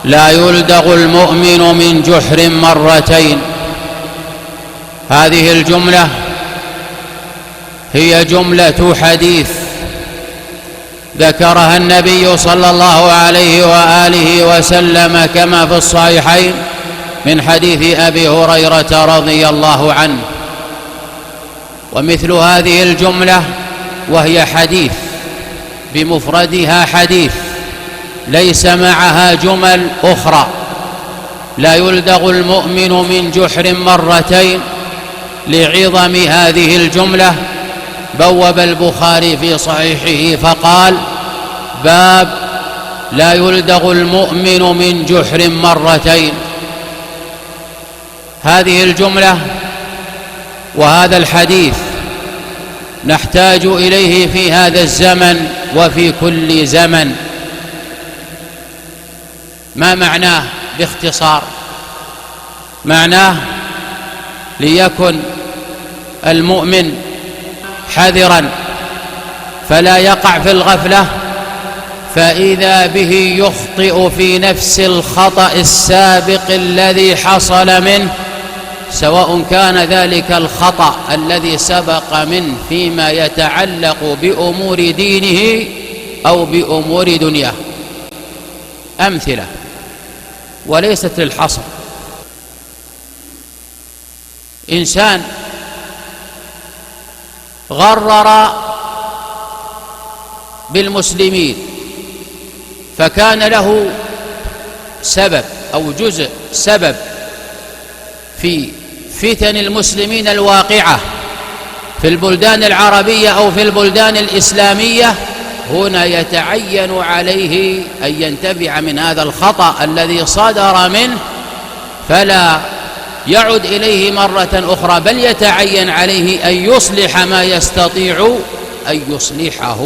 لا يلدغ المؤمن من جحر مرتين. هذه الجملة هي جملة حديث ذكرها النبي صلى الله عليه وآله وسلم كما في الصحيحين من حديث أبي هريرة رضي الله عنه. ومثل هذه الجملة وهي حديث بمفردها حديث ليس معها جمل أخرى: لا يلدغ المؤمن من جحر مرتين. لعظم هذه الجملة بوب البخاري في صحيحه فقال: باب لا يلدغ المؤمن من جحر مرتين. هذه الجملة وهذا الحديث نحتاج إليه في هذا الزمن وفي كل زمن. ما معناه باختصار؟ معناه ليكن المؤمن حذرا فلا يقع في الغفلة، فإذا به يخطئ في نفس الخطأ السابق الذي حصل منه، سواء كان ذلك الخطأ الذي سبق منه فيما يتعلق بأمور دينه أو بأمور دنياه. أمثلة وليست للحصر: إنسان غرر بالمسلمين فكان له سبب أو جزء سبب في فتن المسلمين الواقعة في البلدان العربية أو في البلدان الإسلامية، هنا يتعين عليه أن ينتبه من هذا الخطأ الذي صدر منه فلا يعد إليه مرة أخرى، بل يتعين عليه أن يصلح ما يستطيع أن يصلحه.